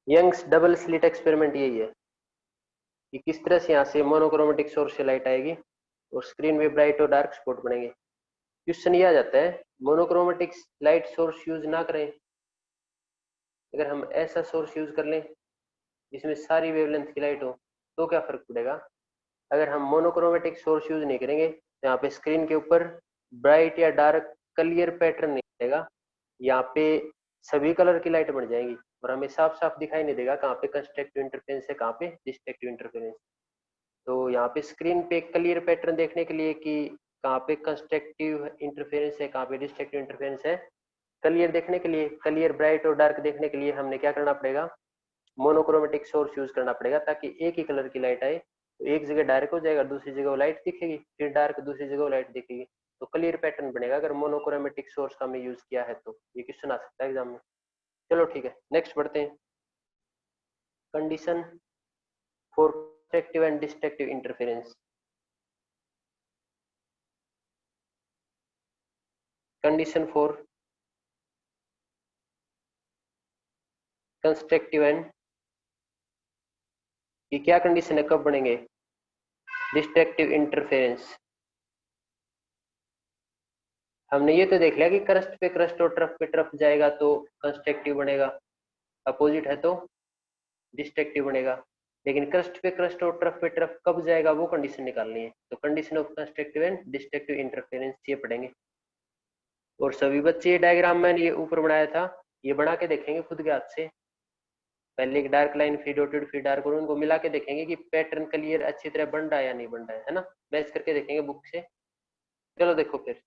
Young's double slit experiment यही है कि किस तरह से यहाँ से मोनोक्रोमेटिक सोर्स से लाइट आएगी और स्क्रीन में ब्राइट और डार्क स्पॉट बनेंगे। क्वेश्चन ये आ जाता है, मोनोक्रोमेटिक लाइट सोर्स यूज ना करें, अगर हम ऐसा सोर्स यूज कर लें जिसमें सारी वेवलेंथ की लाइट हो तो क्या फर्क पड़ेगा। अगर हम मोनोक्रोमेटिक सोर्स यूज नहीं करेंगे तो यहाँ पे स्क्रीन के ऊपर ब्राइट या डार्क क्लियर पैटर्न नहीं आएगा, यहाँ पे सभी कलर की लाइट बन जाएंगी और हमें साफ साफ दिखाई नहीं देगा कहाँ पे कंस्ट्रक्टिव इंटरफेरेंस है, कहाँ पे डिस्ट्रक्टिव इंटरफेरेंस। तो यहाँ पे स्क्रीन पे क्लियर पैटर्न देखने के लिए कि कहाँ पे कंस्ट्रक्टिव इंटरफेरेंस है, कहाँ पे डिस्ट्रक्टिव इंटरफेरेंस है, क्लियर देखने के लिए, क्लियर ब्राइट और डार्क देखने के लिए हमने क्या करना पड़ेगा, मोनोक्रोमेटिक सोर्स यूज करना पड़ेगा ताकि एक ही कलर की लाइट आए। तो एक जगह डार्क हो जाएगा, दूसरी जगह वो लाइट दिखेगी, फिर डार्क, दूसरी जगह वो लाइट दिखेगी, तो क्लियर पैटर्न बनेगा अगर मोनोक्रोमेटिक सोर्स का हमने यूज किया है। तो ये क्वेश्चन आ सकता है एग्जाम में। चलो ठीक है, नेक्स्ट बढ़ते हैं। Condition for constructive and destructive interference. Condition for constructive and, ये क्या कंडीशन है, कब बनेंगे डिस्ट्रक्टिव इंटरफेरेंस। हमने ये तो देख लिया कि क्रस्ट पे क्रस्ट और ट्रफ पे ट्रफ जाएगा तो कंस्ट्रक्टिव बनेगा, अपोजिट है तो डिस्ट्रक्टिव बनेगा। लेकिन क्रस्ट पे क्रस्ट और ट्रफ पे ट्रफ कब जाएगा वो कंडीशन निकालनी है, तो condition of constructive and destructive interference ये पढ़ेंगे। और सभी बच्चे ये डायग्राम मैंने ये ऊपर बनाया था, ये बना के देखेंगे खुद के हाथ से, पहले एक डार्क लाइन फिर डॉटेड फिर डार्क, और उनको मिला के देखेंगे कि पैटर्न क्लियर अच्छी तरह बन रहा है या नहीं बन रहा है ना, मैच करके देखेंगे बुक से। चलो देखो फिर,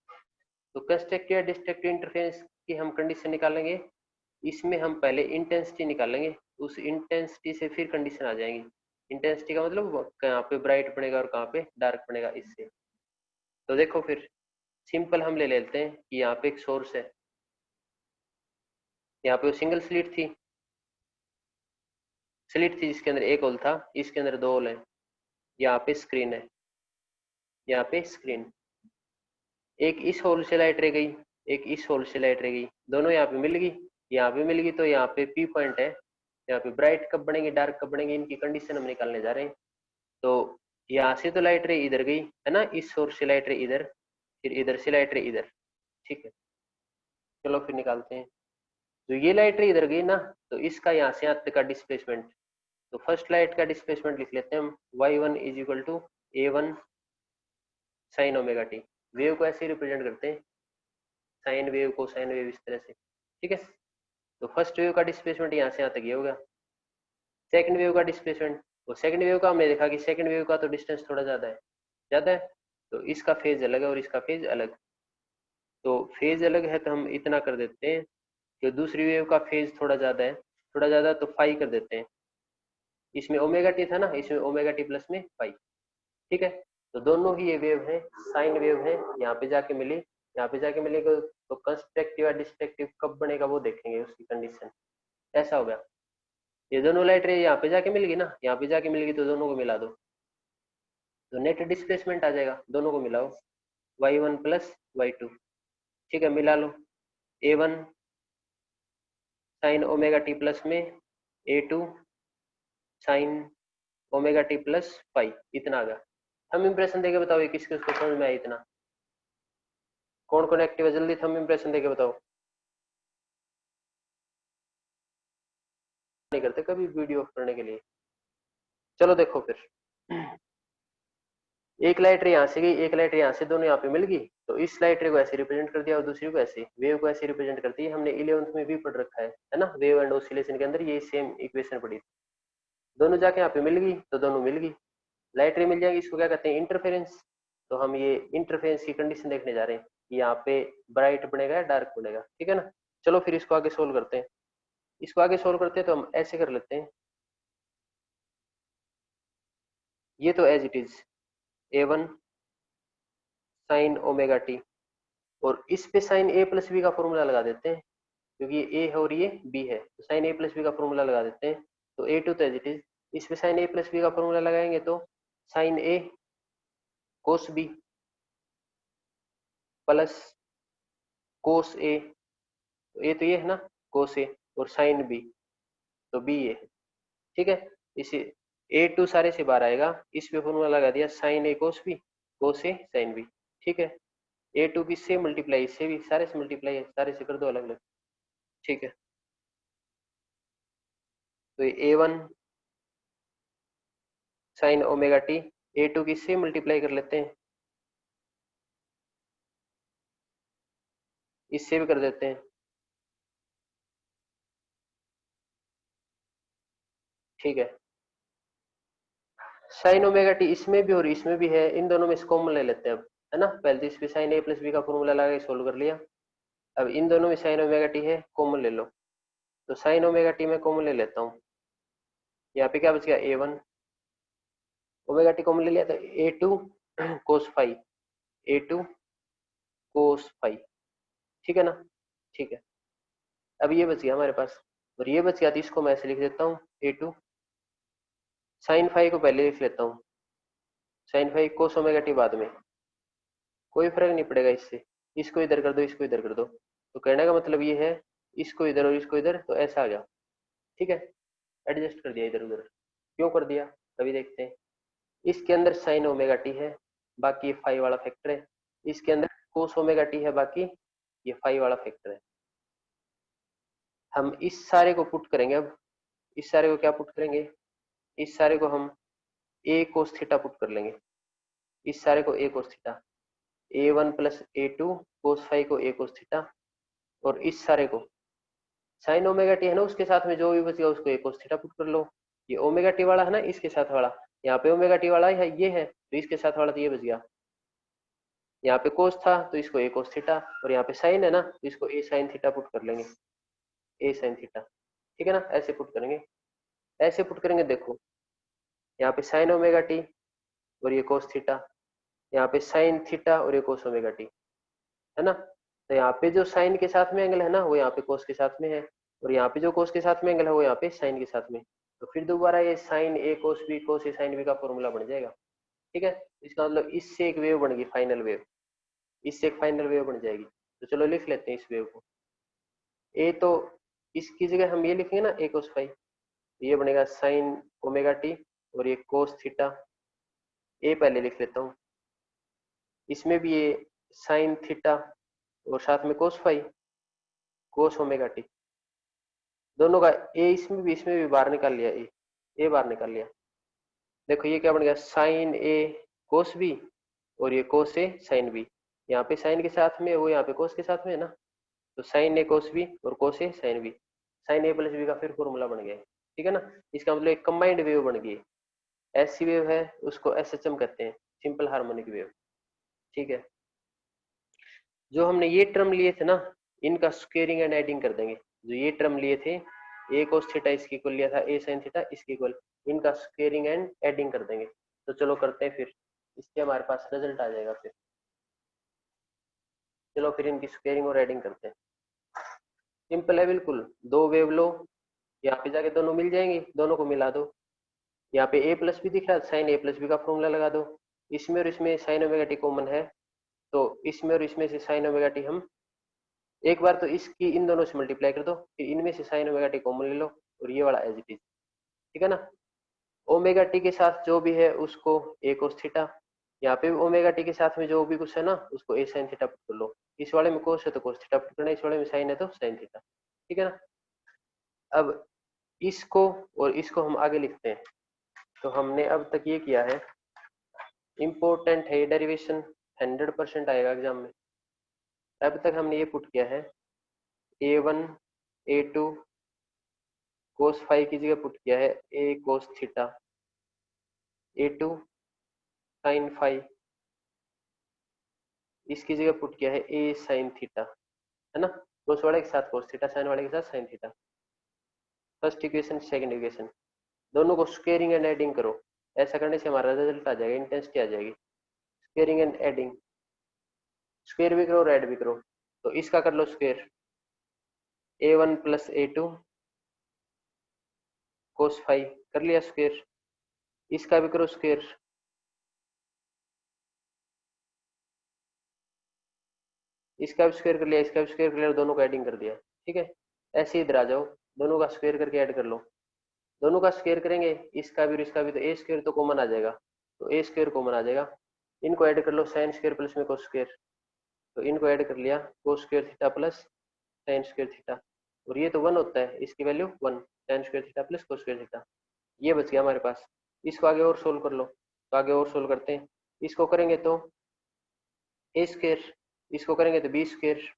तो कंस्ट्रक्टिव या डिस्ट्रक्टिव इंटरफेरेंस की हम कंडीशन निकालेंगे, इसमें हम पहले इंटेंसिटी निकालेंगे, उस इंटेंसिटी से फिर कंडीशन आ जाएंगी। इंटेंसिटी का मतलब कहाँ पे ब्राइट बनेगा और कहाँ पे डार्क बनेगा इससे। तो देखो फिर सिंपल हम ले लेते हैं कि यहाँ पे एक सोर्स है, यहाँ पे वो सिंगल स्लिट थी, स्लिट थी जिसके अंदर एक होल था, इसके अंदर दो होल है, यहाँ पे स्क्रीन है, यहाँ पे स्क्रीन, एक इस होल से लाइट रह गई, एक इस होल से लाइट रह गई, दोनों यहाँ पे मिल गई, यहाँ पे मिल गई, तो यहाँ पे पी पॉइंट है, यहाँ पे ब्राइट कब बनेगी डार्क कब बनेगी इनकी कंडीशन हम निकालने जा रहे हैं। तो यहाँ से तो लाइट रे इधर गई है ना, इस सोर्स से लाइट रे इधर, फिर इधर से लाइट रे इधर, ठीक है। चलो फिर निकालते हैं, तो ये लाइट रे इधर गई ना, तो इसका यहाँ से यहाँ तक का डिस्प्लेसमेंट, तो फर्स्ट लाइट का डिस्प्लेसमेंट लिख लेते हैं हम, y1 is equal to a1 sine omega T. Wave को ऐसे रिप्रेजेंट करते हैं, साइन वेव को साइन वेव इस तरह से, ठीक है। तो फर्स्ट वेव का डिस्प्लेसमेंट यहाँ से यहाँ तक ये होगा, सेकंड वेव का डिस्प्लेसमेंट, वो सेकंड वेव का हमने देखा कि सेकंड वेव का तो डिस्टेंस थोड़ा ज्यादा है, ज्यादा है, तो इसका फेज अलग है और इसका फेज अलग, तो फेज अलग है तो हम इतना कर देते हैं कि दूसरी वेव का फेज थोड़ा ज्यादा है, थोड़ा ज्यादा तो फाई कर देते हैं, इसमें ओमेगा टी था ना, इसमें ओमेगा टी प्लस में फाई, ठीक है। तो दोनों ही ये वेव है, साइन वेव है, यहाँ पे जाके मिली, यहाँ पे जाके मिलेगा, तो कंस्ट्रक्टिव या डिस्ट्रक्टिव कब बनेगा वो देखेंगे उसकी कंडीशन। ऐसा हो गया, ये दोनों लाइट रे यहाँ पे जाके मिल गई ना, यहाँ पे जाके मिल गई तो दोनों को मिला दो, तो नेट डिस्प्लेसमेंट आ जाएगा, दोनों को मिलाओ, y1 प्लस y2, ठीक है, मिला लो, a1 sine omega T plus में a2 sign omega T plus five, इतना आ गया। थंब इंप्रेशन देके बताओ ये किसके उसको समझ में आया इतना, कौन कौन एक्टिव है, जल्दी थंब इंप्रेशन देके बताओ। नहीं करते कभी वीडियो ऑफ करने के लिए। चलो देखो फिर, एक लाइट रे यहाँ से गई, एक लाइट रे यहाँ से, दोनों यहाँ पे मिल गई, तो इस लाइट रे को ऐसे रिप्रेजेंट कर दिया और दूसरी को ऐसे, वेव को ऐसे रिप्रेजेंट करती है, हमने 11th में भी पढ़ रखा है ना, वेव एंड ऑसिलेशन के अंदर ये सेम इक्वेशन पढ़ी थी। दोनों जाके यहाँ पे मिल गई तो दोनों मिल गई, लाइट रे मिल जाएगी, इसको क्या कहते हैं इंटरफेरेंस। तो हम ये इंटरफेरेंस की कंडीशन देखने जा रहे हैं, यहाँ पे ब्राइट बनेगा या डार्क बनेगा, ठीक है ना। चलो फिर इसको आगे सोल्व करते हैं, इसको आगे सोल्व करते हैं तो हम ऐसे कर लेते हैं, ये तो as it is a1 sine omega T, और इस पे साइन ए प्लस बी का फॉर्मूला लगा देते हैं, क्योंकि ये ए है और ये बी है, तो साइन ए प्लस बी का फॉर्मूला लगा देते हैं। तो a2 तो एज इट इज, इस पे साइन ए प्लस बी का फॉर्मूला लगाएंगे तो साइन ए कोस बी प्लस कोस ए, तो ये तो ये है ना कोस ए, और साइन बी, तो बी ए। ठीक है, इसे A2 सारे से बाहर आएगा, इस पे फॉर्मूला लगा दिया साइन ए कोस बी, कोस ए साइन बी। ठीक है, A2 किससे मल्टीप्लाई, इससे भी, सारे से मल्टीप्लाई है, सारे से कर दो अलग अलग। ठीक है, तो ये A1 sine omega T, A2 किससे मल्टीप्लाई कर लेते हैं, इससे भी कर देते हैं। ठीक है, साइन ओमेगा टी इसमें भी और इसमें भी है, इन दोनों में से कॉमन ले लेते हैं अब, है ना। पहले तो इस पे साइन ए प्लस बी का फॉर्मूला लगा के सोल्व कर लिया। अब इन दोनों में साइन ओमेगा टी है, कॉमन ले लो। तो साइन ओमेगा टी में कॉमन ले लेता हूँ, यहाँ पे क्या बच गया A1, ओमेगा टी कॉमन ले लिया तो A2 cos phi, A2 cos phi. ठीक है ना। ठीक है, अब ये बच गया हमारे पास, और ये बच गया तो इसको मैं ऐसे लिख देता हूँ A2 साइन फाई को पहले लिख लेता हूँ, sine phi cos omega T बाद में, कोई फर्क नहीं पड़ेगा इससे। इसको इधर कर दो, इसको इधर कर दो, तो कहने का मतलब ये है, इसको इधर और इसको इधर, तो ऐसा आ गया। ठीक है, एडजस्ट कर दिया इधर उधर। क्यों कर दिया, अभी देखते हैं। इसके अंदर साइन ओमेगा टी है, बाकी ये फाई वाला फैक्टर है। इसके अंदर कोस ओमेगा टी है, बाकी ये फाई वाला फैक्टर है। हम इस सारे को पुट करेंगे अब, इस सारे को क्या पुट करेंगे, इस सारे को हम ए कोस थीटा पुट कर लेंगे, इस सारे को A cos theta, A1 plus A2 cos phi को ए कोस थीटा, और इस सारे को साइन ओमेगा टी है ना, उसके साथ में जो भी बच गया उसको ए कोस थीटा पुट कर लो। ये ओमेगा टी वाला है ना, इसके साथ वाला, यहाँ पे ओमेगा टी वाला है, ये है, तो इसके साथ वाला तो ये बच गया। यहाँ पे कोस था तो इसको ए कोस थीटा, और यहाँ पे साइन है ना तो इसको ए साइन थीटा पुट कर लेंगे, ए साइन थीटा। ठीक है ना, ऐसे पुट करेंगे, ऐसे पुट करेंगे। देखो यहाँ पे साइन ओमेगा टी और ये कोस थीटा, यहाँ पे साइन थीटा और ये कोस ओमेगा टी, है ना। तो यहाँ पे जो साइन के साथ में एंगल है ना, वो यहाँ पे कोस के साथ में है, और यहाँ पे जो कोस के साथ में एंगल है वो यहाँ पे साइन के साथ में। तो फिर दोबारा ये साइन ए कोस ए साइन बी का फॉर्मूला बन जाएगा। ठीक है, इसका मतलब इससे एक वेव बन गई, फाइनल वेव, इससे एक फाइनल वेव बन जाएगी। तो चलो लिख लेते हैं इस वेव को। ए तो इसकी जगह हम ये लिखेंगे ना, ए कोस फाई, ये बनेगा साइन ओमेगा टी, और ये कोस थीटा, ए पहले लिख लेता हूँ। इसमें भी ये साइन थीटा और साथ में cos phi, cos omega T, दोनों का ए इसमें भी बाहर निकाल लिया, ए बाहर निकाल लिया। देखो ये क्या बन गया, साइन ए कोस बी, और ये कोस ए साइन बी। यहाँ पे साइन के साथ में, वो यहाँ पे कोस के साथ में है ना, तो साइन ए कोस बी और कोस ए sine B, sign A plus B का फिर फॉर्मूला बन गया है। ठीक है ना, इसका मतलब एक कंबाइंड वेव बन गई। ऐसी वेव है उसको एसएचएम कहते हैं, सिंपल हार्मोनिक वेव। ठीक है, जो हमने ये टर्म लिए थे ना, इनका स्क्वेयरिंग एंड एडिंग कर देंगे। जो ये टर्म लिए थे, ए कोस थीटा इसके इक्वल लिया था, ए साइन थीटा इसके इक्वल, इनका स्क्वेयरिंग एंड एडिंग कर देंगे। तो चलो करते हैं फिर, इससे हमारे पास रिजल्ट आ जाएगा फिर। चलो फिर इनकी स्क्वेयरिंग और एडिंग करते हैं। सिंपल है बिल्कुल, दो वेव लो, यहाँ पे जाके दोनों मिल जाएंगे, दोनों को मिला दो। यहाँ पे ए प्लस बी दिख रहा है, साइन ए प्लस बी का फॉर्मूला लगा दो। इसमें और इसमें साइन ओमेगा टी कॉमन है, तो इसमें और इसमें से साइन ओमेगा टी हम एक बार तो इसकी इन दोनों से मल्टीप्लाई कर दो, फिर इनमें से साइन ओमेगा टी कॉमन ले लो, और ये वाला एज इट इज। ठीक है ना, ओमेगा टी के साथ जो भी है उसको ए कोस थीटा, यहाँ पे भी ओमेगा टी के साथ में जो भी कुछ है ना उसको ए साइन थीटा पुट कर लो। इस वाले में कोस है तो कोस थीटा पुट करना, इस वाले में साइन है तो साइन थीटा। ठीक है ना, अब इसको और इसको हम आगे लिखते हैं। तो हमने अब तक ये किया है, इम्पोर्टेंट है ये डेरिवेशन, 100% आएगा एग्जाम में। अब तक हमने ये पुट किया है, A1 A2 कोस फाई की जगह पुट किया है A cos theta, A2 sine phi, इसकी जगह पुट किया है ए साइन थीटा, है ना। कोस वाले के साथ कोस थीटा, साइन वाले के साथ sine theta. First equation second equation, दोनों को स्क्वेयरिंग एंड एडिंग करो। ऐसा करने से हमारा रिजल्ट आ जाएगा, इंटेंसिटी आ जाएगी। स्क्वेयरिंग एंड एडिंग, स्क्वेयर भी करो और ऐड भी करो। तो इसका कर लो square, A1 plus A2 cos phi, कर लिया स्क्वेयर। इसका भी करो स्क्वेयर, इसका भी स्क्वायर कर लिया, इसका भी स्क्वायर कर लिया, दोनों को एडिंग कर दिया। ठीक है, ऐसे ही इधर आ जाओ, दोनों का स्क्वायर करके ऐड कर लो। दोनों का स्क्वायर करेंगे, इसका भी और इसका भी, तो ए स्क्वायर तो कॉमन आ जाएगा, तो ए स्क्वायर कॉमन आ जाएगा। इनको ऐड कर लो, साइन स्क्वायर प्लस में कोस स्क्वायर, तो इनको ऐड कर लिया, cos square theta plus sine square theta, और ये तो 1 होता है, इसकी value 1, sine square theta plus cos square theta. ये बच गया हमारे पास। इसको आगे और सोल्व कर लो, तो आगे और सोल्व करते हैं। इसको करेंगे तो ए स्क्वायर, इसको करेंगे तो बी स्क्वायर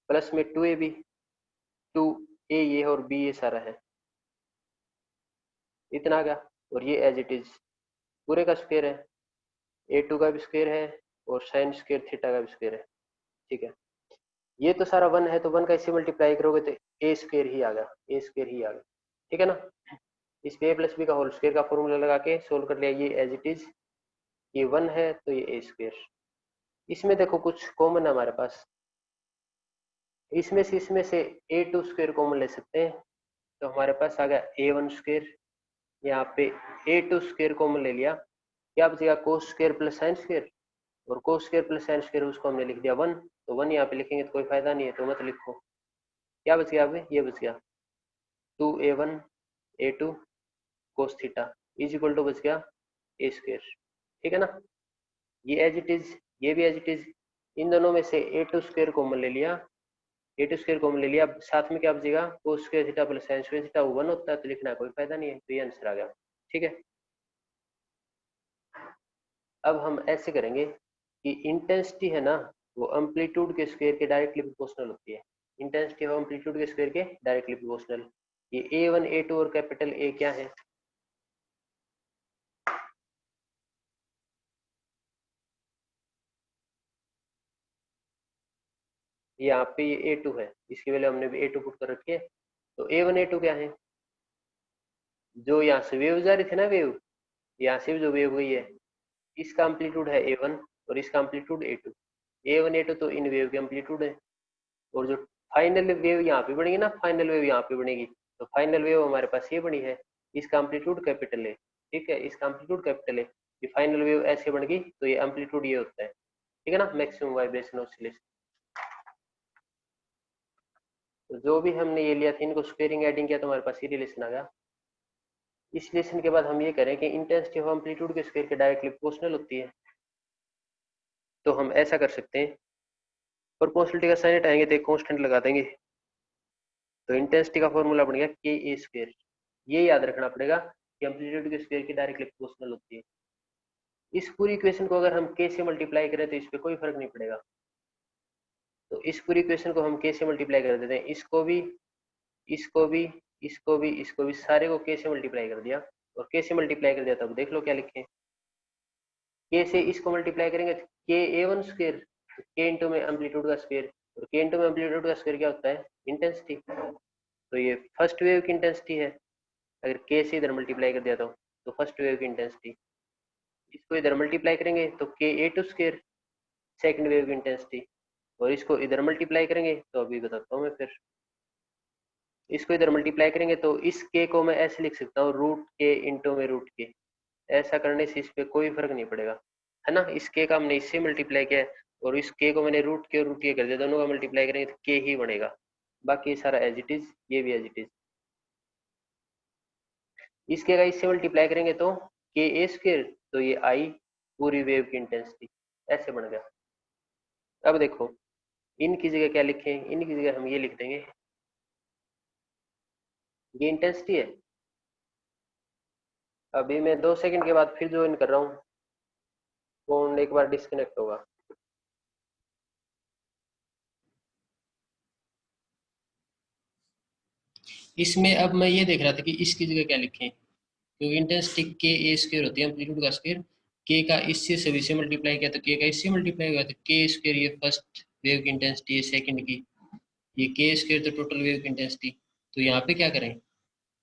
प्लस में 2ab, 2a ये और b ये सारा है, इतना आ गया। और ये एज इट इज पूरे का स्क्वायर है, a2 का भी स्क्वायर है और साइन स्क्वायर थीटा का भी स्क्वायर है, ठीक है। ये तो सारा 1 है, तो 1 का इससे मल्टीप्लाई करोगे तो ए स्क्वायर ही आ गया, ए स्क्वायर ही आ गया, ठीक है ना। इस पे a प्लस बी का होल स्क्वायर का फॉर्मूला लगा के सोल्व कर लिया, ये एज इट इज, ये 1 है तो ये ए स्क्वायर। इसमें देखो कुछ कॉमन है हमारे पास, इसमें से a2 स्क्वायर कॉमन ले सकते हैं, तो हमारे पास आ गया a1 स्क्वायर, यहाँ पे a2 स्क्वायर कॉमन ले लिया, क्या बचेगा cos square plus sine square, और cos square plus sine square उसको हमने लिख दिया 1, तो 1 यहाँ पे लिखेंगे तो कोई फायदा नहीं है, तो मत लिखो। क्या बच गया, अब ये बच गया 2a1 a2 cos theta is equal to बच गया ए स्क्वायर, ठीक है ना। ये एज इट इज, ये भी एज इट इज, इन दोनों में से a2 स्क्वायर कॉमन ले लिया, a2 स्क्वायर कॉमन ले लिया, साथ में क्या बचेगा cos square theta plus sine square theta, वो 1 होता है तो लिखना कोई फायदा नहीं है, तो ये आंसर आ गया, ठीक है। अब हम ऐसे करेंगे कि इंटेंसिटी है ना, वो एम्पलीट्यूड के स्क्वायर के डायरेक्टली प्रोपोर्शनल होती है, इंटेंसिटी और एम्पलीट्यूड के स्क्वायर के डायरेक्टली प्रोपोर्शनल। ये a1 a2 और कैपिटल A क्या है, यहाँ पे ये a2 है, इसकी वैल्यू हमने भी a2 पुट कर रखी है, तो a1 a2 क्या है, जो यहाँ से वेव जा रही थी ना, वेव यहाँ से जो वेव गई है, इसका एम्पलीट्यूड है a1 और इसका एम्पलीट्यूड a2, a1 a2 तो इन वेव के एम्पलीट्यूड है, और जो फाइनल वेव यहाँ पे बनेगी ना, फाइनल वेव यहाँ पे बनेगी, तो फाइनल वेव हमारे पास ये बनी है, इसका एम्पलीट्यूड कैपिटल है, ठीक है, इसका एम्पलीट्यूड कैपिटल है, ये फाइनल वेव ऐसे बन गई, तो ये एम्पलीट्यूड ये होता है, ठीक है ना, मैक्सिमम वाइब्रेशन ऑसिलेशन। तो जो भी हमने ये लिया था, इनको स्क्वेयरिंग एडिंग किया तो हमारे पास ये रिलेशन आ गया। इस रिलेशन के बाद हम ये करें कि इंटेंसिटी ऑफ एम्पलीट्यूड के स्क्वायर के डायरेक्टली प्रोपोर्शनल होती है, तो हम ऐसा कर सकते हैं, प्रोपोर्शनलिटी का साइन हटाएंगे तो एक कांस्टेंट लगा देंगे, तो इंटेंसिटी का फॉर्मूला बन गया के ए स्क्वायर। ये याद रखना पड़ेगा कि एम्पलीट्यूड के स्क्वायर की डायरेक्टली प्रोपोर्शनल होती है। इस पूरी इक्वेशन को अगर हम के से मल्टीप्लाई करें तो इस पे कोई फर्क नहीं पड़ेगा, तो इस पूरी इक्वेशन को हम के से मल्टीप्लाई कर देते हैं, इसको भी, इसको भी, इसको भी, इसको भी, सारे को के से मल्टीप्लाई कर दिया, और के से मल्टीप्लाई कर दिया, तब देख लो क्या लिखे, के से इसको मल्टीप्लाई करेंगे तो के a1 स्क्वायर, के इंटू में एम्पलीट्यूड का स्क्वायर, और के इंटू में एम्पलीट्यूड का स्क्वायर क्या होता है, इंटेंसिटी, तो ये फर्स्ट वेव की इंटेंसिटी है, अगर के से इधर मल्टीप्लाई कर दिया तो फर्स्ट वेव की इंटेंसिटी, इसको इधर मल्टीप्लाई करेंगे तो के a2 स्क्वायर सेकंड वेव की इंटेंसिटी, और इसको इधर मल्टीप्लाई करेंगे तो अभी बताता हूँ मैं, फिर इसको इधर मल्टीप्लाई करेंगे तो इस के को मैं ऐसे लिख सकता हूँ, रूट के इंटू में रूट के, ऐसा करने से इस पे कोई फर्क नहीं पड़ेगा, है ना। इस के का हमने इससे मल्टीप्लाई किया है, और इस के को मैंने रूट के और रूट के कर दिया, दोनों का मल्टीप्लाई करेंगे तो के ही बनेगा, बाकी सारा एज इट इज, ये भी एज इट इज। इसके का इससे मल्टीप्लाई करेंगे तो के ए स्क्वायर, तो ये आई पूरी वेव की इंटेंसिटी, ऐसे बन गया। अब देखो इनकी जगह क्या लिखें, इनकी जगह हम ये लिख देंगे, ये इंटेंसिटी है। अभी मैं 2 सेकंड के बाद फिर ज्वाइन कर रहा हूँ, फोन एक बार डिस्कनेक्ट होगा। इसमें अब मैं ये देख रहा था कि इसकी जगह क्या लिखें, क्योंकि इंटेंसिटी के ए स्क्वायर होती है, एम्पलीट्यूड का स्क्वायर, के का इससे सभी से मल्टीप्लाई किया तो के का इससे मल्टीप्लाई हुआ, तो के स्क्वायर ये फर्स्ट वेव की इंटेंसिटी है, सेकंड की ये के स्क्वायर तो टोटल वेव की इंटेंसिटी, तो यहाँ पे क्या करें,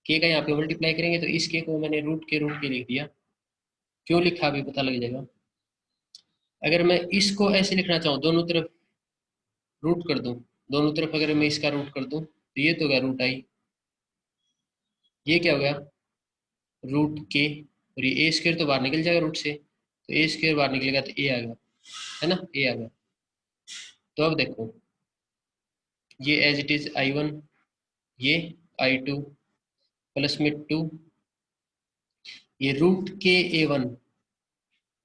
के का यहाँ पे मल्टीप्लाई करेंगे, तो इस के को मैंने रूट के लिख दिया, क्यों लिखा अभी पता लग जाएगा। अगर मैं इसको ऐसे लिखना चाहूँ, दोनों तरफ रूट कर दूं, दोनों तरफ अगर मैं इसका रूट कर दूं तो ये तो होगा रूट आई, ये क्या हो गया रूट के, और ये ए स्क्वायर तो बाहर निकल जाएगा रूट से, तो ए स्क्वायर बाहर निकलेगा तो ए आ गया, है ना, ए आ गया। तो अब देखो ये as it is I one, ये I2 प्लस में 2, ये रूट के A1,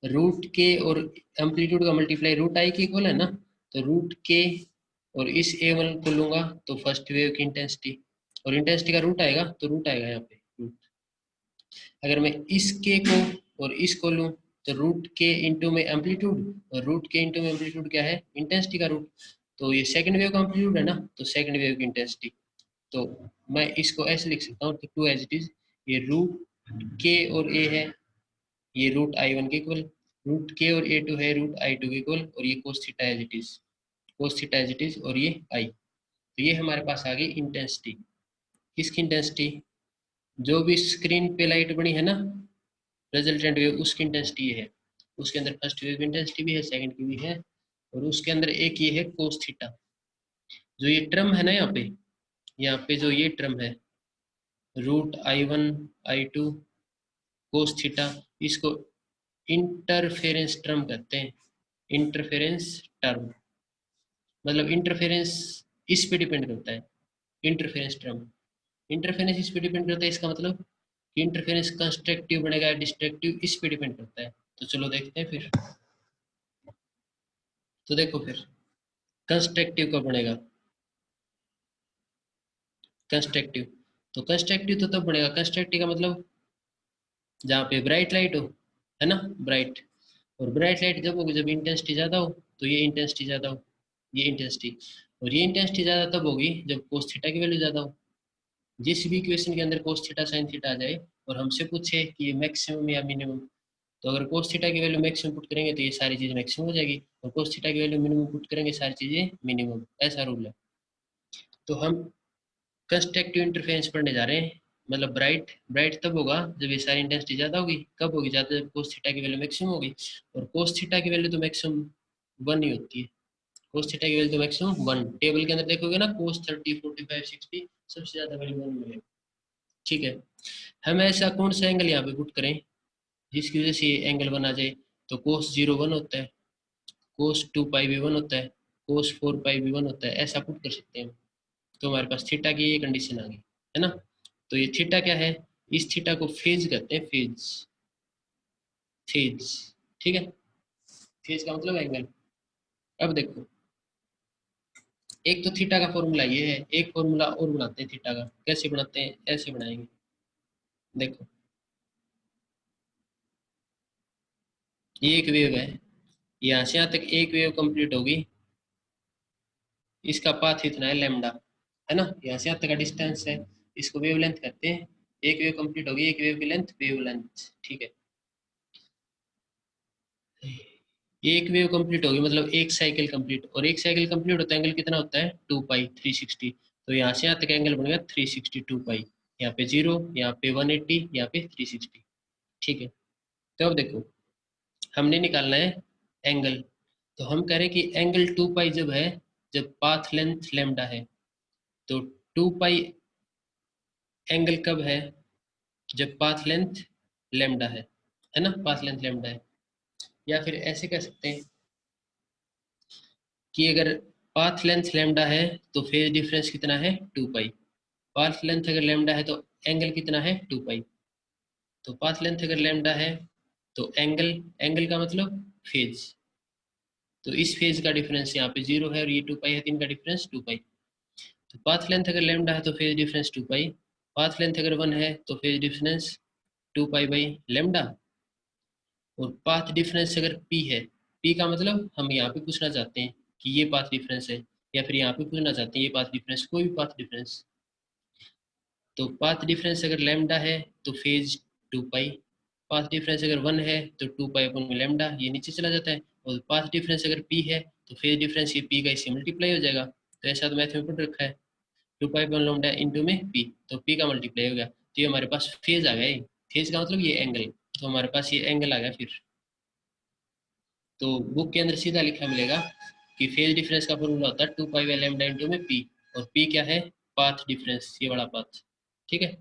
रूट के और एम्पलीट्यूड का मल्टीप्लाई रूट आई के इक्वल है ना, तो रूट के और इस A1 को लूंगा तो फर्स्ट वेव की इंटेंसिटी, और इंटेंसिटी का रूट आएगा तो रूट आएगा यहाँ पे रूट। अगर मैं इस के को और इसको लूं तो रूट के इंटू में एम्पलीट्यूड, और रूट के इंटू में एम्पलीट्यूड क्या है, इंटेंसिटी का रूट। तो ये सेकंड वेव का एम्पलीट्यूड है ना, तो सेकंड वेव की इंटेंसिटी। तो मैं इसको ऐसे लिख सकता हूँ, टू एज इट इज, ये रूट के और ए है, ये रूट I1 के इक्वल, रूट के और A2 है रूट I2 के इक्वल, और ये cos theta as it is, cos theta as it is, और ये आई। तो ये हमारे पास आ गई इंटेंसिटी। किसकी इंटेंसिटी, जो भी स्क्रीन पे लाइट बनी है ना, रिजल्टेंट वेव, उसकी इंटेंसिटी ये है। उसके अंदर फर्स्ट वेव की इंटेंसिटी भी है, सेकंड की भी है, और उसके अंदर एक ये है कोस थीटा। जो ये टर्म है ना यहाँ पे जो ये टर्म है root I1 I2 cos theta, इसको इंटरफेरेंस टर्म कहते हैं। इंटरफेरेंस टर्म मतलब इंटरफेरेंस इस पे डिपेंड करता है, इंटरफेरेंस टर्म, इंटरफेरेंस इस पे डिपेंड करता है। इसका मतलब कि इंटरफेरेंस कंस्ट्रक्टिव बनेगा डिस्ट्रक्टिव, इस पे डिपेंड करता है। तो चलो देखते हैं फिर। तो देखो फिर कंस्ट्रक्टिव कब बनेगा, कंस्ट्रक्टिव, तो कंस्ट्रक्टिव तो तब बनेगा, कंस्ट्रक्टिव का मतलब जहाँ पे ब्राइट लाइट हो, है ना, ब्राइट, और ब्राइट लाइट जब होगी जब इंटेंसिटी ज़्यादा हो, तो ये इंटेंसिटी ज़्यादा हो, ये इंटेंसिटी, और ये इंटेंसिटी ज़्यादा तब होगी जब कोस थीटा की वैल्यू ज़्यादा हो। जिस भी इक्वेशन के अंदर कोस थीटा साइन थीटा आ जाए और हमसे पूछे कि ये मैक्सिमम या मिनिमम, तो अगर कोस थीटा की वैल्यू मैक्सिमम पुट करेंगे तो ये सारी चीज़ मैक्सिमम हो जाएगी, और कोस थीटा की वैल्यू मिनिमम पुट करेंगे सारी चीज़ें मिनिमम, ऐसा रूल है। तो हम कंस्ट्रक्टिव इंटरफेरेंस पढ़ने जा रहे हैं। मतलब ब्राइट ब्राइट तब होगा जब ये सारी इंटेंसिटी ज़्यादा होगी, कब होगी ज़्यादा, जब कोस थीटा की वैल्यू मैक्सिमम होगी, और कोस थीटा की वैल्यू तो मैक्सिमम 1 ही होती है, कोस थीटा की वैल्यू तो मैक्सिमम 1, टेबल के अंदर देखोगे ना कोस 30 45 60 सबसे ज़्यादा वैल्यू 1 मिलेगी। ठीक है, हम ऐसा कौन सा एंगल यहाँ पे पुट करें जिसकी वजह से ये एंगल 1 आ जाए, तो कोस 0 1 होता है, कोस 2 पाई भी 1 होता है, कोस 4 पाई भी 1 होता है, ऐसा पुट कर सकते हैं। तो हमारे पास थीटा की ये कंडीशन आ गई है ना। तो ये थीटा क्या है, इस थीटा को फेज कहते हैं, फेज, फेज, ठीक है, फेज का मतलब एंगल। अब देखो, एक तो थीटा का फॉर्मूला ये है, एक फॉर्मूला और बनाते हैं थीटा का, कैसे बनाते हैं, ऐसे बनाएंगे। देखो ये एक वेव है, यहाँ से यहाँ तक एक वेव कंप्लीट होगी, इसका पाथ इतना है लैम्डा, है ना, यहाँ से यहाँ तक का डिस्टेंस है, इसको वेव लेंथ कहते हैं। एक वेव कंप्लीट होगी, एक वेव की लेंथ वेव लेंथ, ठीक है। एक वेव कंप्लीट होगी मतलब एक साइकिल कंप्लीट, और एक साइकिल कंप्लीट होता है एंगल कितना होता है 2 पाई 360। तो यहाँ से यहाँ तक एंगल बनेगा 360 2 पाई, यहाँ पे 0, यहाँ पे 180, यहाँ पे 360, ठीक है। तो अब देखो हमने निकालना है एंगल, तो हम कह रहे हैं कि एंगल 2 पाई जब है, जब पाथ लेंथ लेमडा है, तो 2 पाई एंगल कब है, जब पाथ लेंथ लेमडा है ना, पाथ लेंथ लेमडा है। या फिर ऐसे कह सकते हैं कि अगर पाथ लेंथ लेमडा है तो फेज डिफरेंस कितना है 2 पाई, पाथ लेंथ अगर लेमडा है तो एंगल कितना है 2 पाई। तो पाथ लेंथ अगर लेमडा है तो एंगल, एंगल का मतलब फेज, तो इस फेज का डिफरेंस यहाँ पे 0 है और ये 2 पाई है, तीन का डिफरेंस 2 पाई। तो पाथ लेंथ अगर लेमडा है तो फेज डिफरेंस 2 पाई, पाथ लेंथ अगर 1 है तो phase difference 2 pi by lambda, और पाथ डिफरेंस अगर p है, p का मतलब हम यहाँ पे पूछना चाहते हैं कि ये पाथ डिफरेंस है, या फिर यहाँ पे पूछना चाहते हैं ये पाथ डिफरेंस, कोई भी पाथ डिफरेंस। तो पाथ डिफरेंस अगर लैम्डा है तो फेज 2 पाई, पाथ डिफरेंस अगर 1 है तो 2 पाई अपन में लैम्डा, ये नीचे चला जाता है, और पाथ डिफरेंस अगर p है तो फेज डिफरेंस ये p का इससे मल्टीप्लाई हो जाएगा। तो ऐसा तो मैथ में पढ़ रखा है, 2 पाई अपन लैम्डा इंटू में p, तो p का मल्टीप्लाई हो गया, तो ये हमारे पास फेज आ गया। फेज का मतलब ये एंगल, तो हमारे पास ये एंगल आ गया फिर। तो बुक के अंदर सीधा लिखा मिलेगा कि फेज डिफरेंस का फॉर्मूला होता है 2 पाई बाई लैम्डा इंटू में पी, और पी क्या है, पाथ डिफरेंस, ये बड़ा पाथ, ठीक है।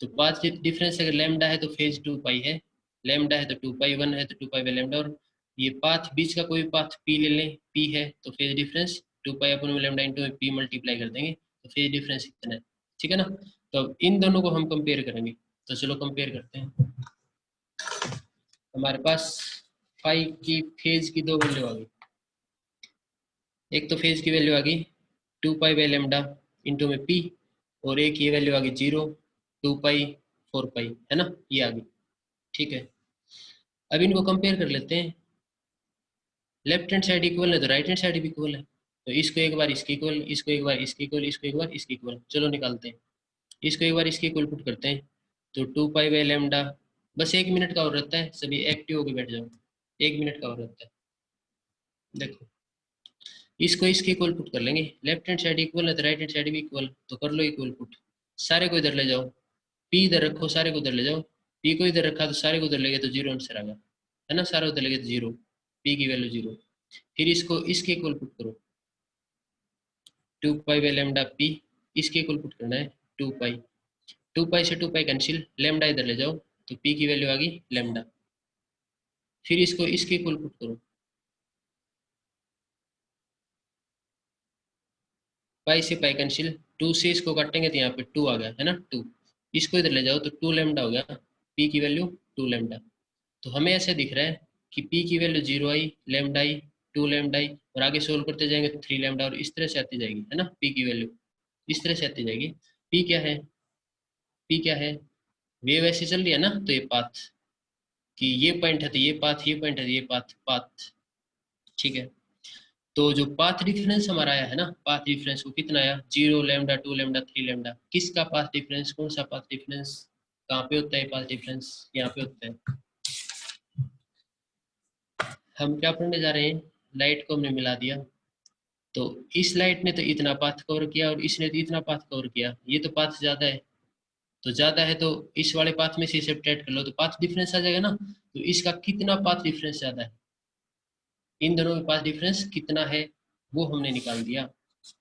तो पाथ डिफरेंस अगर लैम्डा है तो फेज 2 पाई है, लैम्डा है तो 2 पाई, 1 है तो 2 पाई बाई लैम्डा, और ये पाथ बीच का कोई पाथ पी ले लें, पी है तो फेज डिफरेंस 2 पाई अपन में लैम्डा इंटू में पी मल्टीप्लाई कर देंगे, तो फेज डिफरेंस इतना है। ठीक है ना। तो अब इन दोनों को हम कंपेयर करेंगे, तो चलो कंपेयर करते हैं। हमारे पास फाई की फेज की दो वैल्यू आ गई। एक तो फेज की वैल्यू आ गई 2 पाई/λ इंटू में पी, और एक ये वैल्यू आ गई 0, 2 पाई, 4 पाई, है ना, ये आ गई। ठीक है, अब इनको कंपेयर कर लेते हैं। लेफ्ट हैंड साइड इक्वल है तो राइट हैंड साइड भी इक्वल है, तो इसको एक बार इसके इक्वल, इसको एक बार इसके इक्वल, इसको एक बार इसके इक्वल, चलो निकालते हैं। इसको एक बार इसके इक्वल पुट करते हैं, तो 2 पाई/λ, बस 1 मिनट का और रहता है, सभी एक्टिव होकर बैठ जाओ, 1 मिनट का और रहता है। देखो, इसको इसके इक्वल पुट कर लेंगे, लेफ्ट हैंड साइड इक्वल है तो राइट हैंड साइड भी इक्वल, तो कर लो इक्वल पुट। सारे को इधर ले जाओ, पी इधर रखो, सारे को इधर ले जाओ, पी को इधर रखा तो सारे को उधर ले गए तो 0 आंसर आ गया, है ना, सारे उधर ले गए तो 0, पी की वैल्यू 0। फिर इसको इसके इक्वल पुट करो, 2 पाई/λ पी, इसके इक्वल पुट करना है 2 पाई, 2 पाई से 2 पाई कैंसिल, लेमडा इधर ले जाओ, तो पी की वैल्यू आ गई लेमडा। फिर इसको इसके इक्वल पुट करो, पाई से पाई कैंसिल, 2 से इसको काटेंगे तो यहाँ पे 2 आ गया, है ना, 2, इसको इधर ले जाओ तो 2 लैम्डा हो गया, पी की वैल्यू 2 लैम्डा। तो हमें ऐसे दिख रहा है कि पी की वैल्यू 0 आई, लैम्डा आई, 2 लैम्डा आई, और आगे सोल्व करते जाएंगे तो 3 लैम्डा, और इस तरह से आती जाएगी, है ना, पी की वैल्यू इस तरह से आती जाएगी। पी क्या है, पी क्या है, वेव ऐसे चल रही है ना, तो ये पाथ, कि ये पॉइंट है तो ये पाथ, ये पॉइंट है तो ये पाथ, पाथ। ठीक है, तो जो पाथ डिफरेंस हमारा आया है ना, पाथ डिफरेंस वो कितना आया, 0 लैम्डा, 2 लैम्डा, 3 लैम्डा। किसका पाथ डिफरेंस, कौन सा पाथ डिफरेंस, कहाँ पे होता है पाथ डिफरेंस, यहाँ पे होता है। हम क्या पढ़ने जा रहे हैं, लाइट को हमने मिला दिया, तो इस लाइट ने तो इतना पाथ कवर किया और इसने तो इतना पाथ कवर किया, ये तो पाथ ज्यादा है, तो ज्यादा है तो इस वाले पाथ में से सब्ट्रैक्ट कर लो तो पाथ डिफरेंस आ जाएगा ना, तो इसका कितना पाथ डिफरेंस ज्यादा है, इन दोनों के पास डिफरेंस कितना है वो हमने निकाल दिया।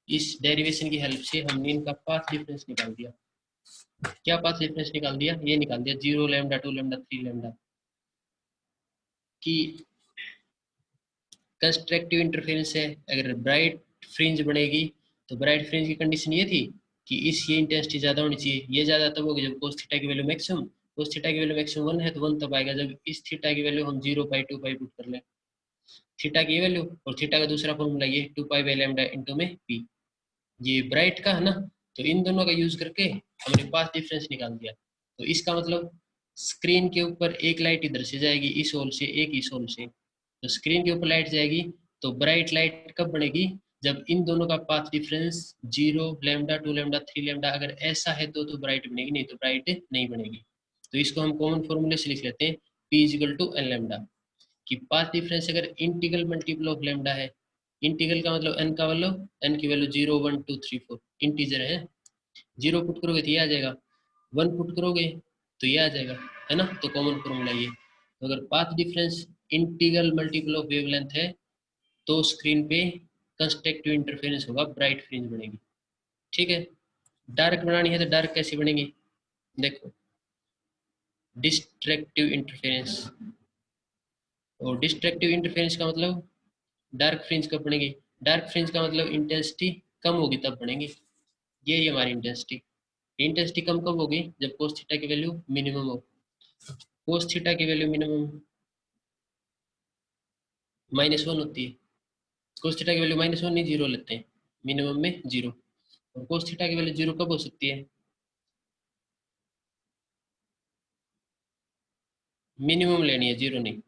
इस डेरिवेशन की हेल्प से हमने इनका पाथ डिफरेंस निकाल दिया। क्या पाथ डिफरेंस निकाल दिया, ये निकाल दिया 0 लैम्डा, 2 लैम्डा, 3 लैम्डा। की कंस्ट्रक्टिव इंटरफेरेंस है, अगर ब्राइट फ्रिंज बनेगी तो ब्राइट फ्रिंज की कंडीशन ये थी कि इस ये इंटेंसिटी ज्यादा होनी चाहिए, ये ज्यादा तब होगी जब कोस थीटा की वैल्यू मैक्सिमम, कोस थीटा की वैल्यू मैक्सिमम 1 है तो 1 तब आएगा जब इस थीटा की वैल्यू हम 0 पाई 2 पाई पुट कर लें, थीटा की वैल्यू, और थीटा का दूसरा फॉर्मूला ये 2 पाई/λ इंटू में पी, ये ब्राइट का है ना, तो इन दोनों का यूज करके हमने पाथ डिफरेंस निकाल दिया। तो इसका मतलब स्क्रीन के ऊपर एक लाइट इधर से जाएगी इस होल से, एक इस होल से, तो स्क्रीन के ऊपर लाइट जाएगी तो ब्राइट लाइट कब बनेगी, जब इन दोनों का path difference 0 lambda, 2 lambda, 3 lambda अगर ऐसा है तो ब्राइट बनेगी, नहीं तो ब्राइट नहीं बनेगी। तो इसको हम कॉमन फॉर्मूले से लिख लेते हैं, P is equal to N lambda, कि पाथ डिफरेंस अगर इंटीग्रल मल्टीपल ऑफ लैम्डा है, इंटीग्रल का मतलब n का मतलब n की वैल्यू 0 1 2 3 4 इंटीजर है, 0 पुट करोगे तो ये आ जाएगा, 1 पुट करोगे तो ये आ जाएगा, है ना, तो कॉमन फॉर्मूला ये। तो अगर path difference integral multiple of wavelength है तो स्क्रीन पे कंस्ट्रक्टिव इंटरफेरेंस होगा, ब्राइट फ्रिंज बनेगी। ठीक है, डार्क बनानी है तो डार्क कैसी बनेगी, देखो, डिस्ट्रक्टिव इंटरफेरेंस, और डिस्ट्रक्टिव इंटरफेरेंस का मतलब डार्क फ्रिंज कब बनेगी, डार्क फ्रिंज का मतलब इंटेंसिटी कम होगी तब बनेगी, ये हमारी इंटेंसिटी, इंटेंसिटी कम कब होगी, जब कोस थीटा की वैल्यू मिनिमम हो, कोस थीटा की वैल्यू मिनिमम -1 होती है, कोस थीटा की वैल्यू -1 नहीं 0 लेते हैं, मिनिमम में 0, और कोस थीटा की वैल्यू 0 कब हो सकती है, मिनिमम लेनी है 0 नहीं,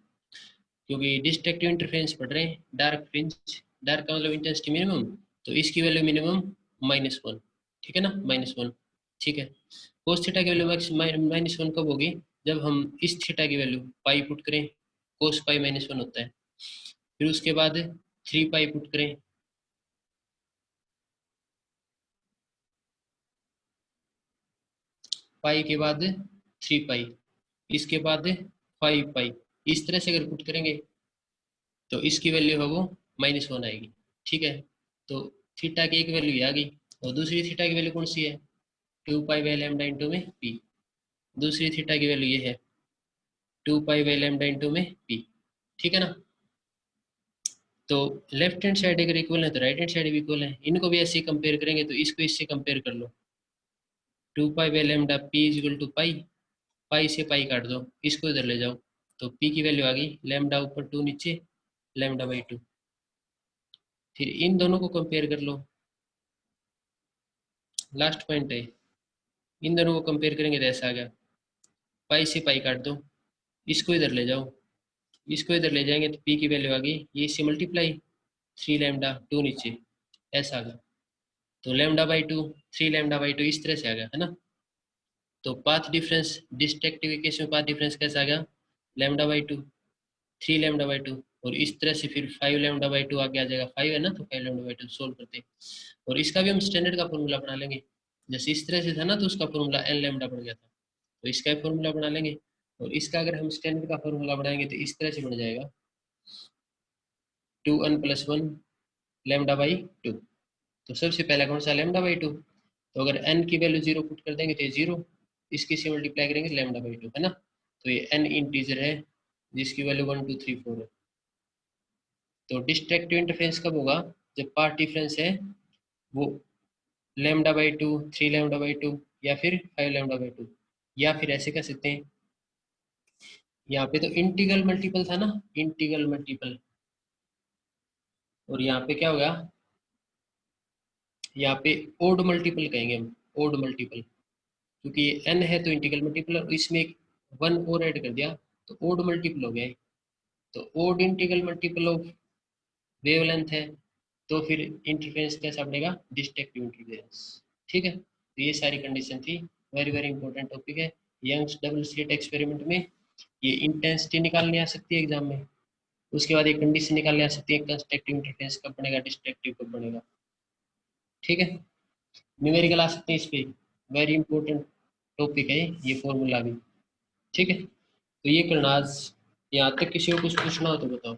क्योंकि डिस्ट्रक्टिव इंटरफेरेंस पढ़ रहे हैं, डार्क फ्रिंज, डार्क का मतलब इंटेंसिटी मिनिमम, तो इसकी वैल्यू मिनिमम -1, ठीक है ना, -1। ठीक है, कोस थीटा की वैल्यू -1 कब होगी, जब हम इस थीटा की वैल्यू पाई पुट करें, कोस पाई -1 होता है, फिर उसके बाद 3 पाई पुट करें, पाई के बाद 3 पाई, इसके बाद 5 पाई, इस तरह से अगर पुट करेंगे तो इसकी वैल्यू है वो -1 आएगी। ठीक है, तो थीटा की एक वैल्यू ये आ गई, और दूसरी थीटा की वैल्यू कौन सी है, 2 पाई/λ इंटू में पी, दूसरी थीटा की वैल्यू ये है 2 पाई/λ इंटू में पी। ठीक है ना, तो लेफ्ट हैंड साइड अगर इक्वल है तो राइट हैंड साइड भी इक्वल है, इनको भी ऐसे कंपेयर करेंगे, तो इसको इससे कंपेयर कर लो, 2 pi by lambda P is equal to pi, pi से पाई काट दो, इसको इधर ले जाओ, तो पी की वैल्यू आ गई लेमडा ऊपर 2 नीचे लेमडा बाई 2। फिर इन दोनों को कंपेयर कर लो, लास्ट पॉइंट है, इन दोनों को कंपेयर करेंगे तो ऐसा आ गया, पाई से पाई काट दो, इसको इधर ले जाओ, इसको इधर ले जाएंगे तो पी की वैल्यू आ गई ये इससे मल्टीप्लाई 3 लेमडा 2 नीचे, ऐसा आ गया। तो लेमडा बाई 2, 3 लेमडा बाई 2 इस तरह से आ गया है ना। तो पाथ डिफरेंस डिस्ट्रक्टिव केस में पाथ डिफरेंस कैसा आ गया, लेमडा बाई 2, 3 लेमडा बाई 2, और इस तरह से फिर 5 लेमडा बाई 2 आगे आ जाएगा, 5 है ना, तो 5 लेमडा बाई 2 सोल्व करते हैं। और इसका भी हम स्टैंडर्ड का फॉर्मूला बना लेंगे, जैसे इस तरह से था ना तो उसका फॉर्मूला एन लेमडा बन गया था, तो इसका भी फॉर्मूला बना लेंगे। और इसका अगर हम स्टैंडर्ड का फॉर्मूला बनाएंगे तो इस तरह से बन जाएगा 2n प्लस 1 लेमडा बाई 2। तो सबसे पहला कौन सा, लेमडा बाई 2, तो अगर n की वैल्यू 0 पुट कर देंगे तो ये 0, इसकी से मल्टीप्लाई करेंगे लेमडा बाई 2 है ना, तो ये n इंटीजर है जिसकी वैल्यू 1 2 3 4 है। तो डिस्ट्रक्टिव इंटरफेरेंस कब होगा, जब पार्ट डिफरेंस है वो लेमडा बाई 2, 3 लेमडा बाई 2 या फिर 5 लेमडा बाई 2, या फिर ऐसे कह सकते हैं, यहाँ पे तो इंटीग्रल मल्टीपल था ना, इंटीग्रल मल्टीपल, और यहाँ पे क्या होगा, यहाँ पे ओड मल्टीपल कहेंगे हम, ओड मल्टीपल, क्योंकि ये n है तो इंटीग्रल मल्टीपल, और इसमें एक 1 और ऐड कर दिया तो ओड मल्टीपल हो गया। तो odd integral multiple of wavelength है, तो फिर इंटरफेरेंस कैसा बनेगा, डिस्ट्रक्टिव इंटरफेरेंस। ठीक है, तो ये सारी कंडीशन थी, वेरी वेरी इंपॉर्टेंट टॉपिक है। यंग्स डबल स्लिट एक्सपेरिमेंट में ये इंटेंसिटी निकालनी आ सकती है एग्जाम में, उसके बाद एक कंडीशन निकालनी आ सकती है कंस्ट्रक्टिव इंटरफेरेंस कब बनेगा, डिस्ट्रक्टिव कब बनेगा। ठीक है, न्यूमेरिकल आ सकते हैं इस पे, वेरी इंपॉर्टेंट टॉपिक है ये फॉर्मूला भी। ठीक है, तो ये करना आज, यहाँ तक किसी को कुछ पूछना हो तो बताओ।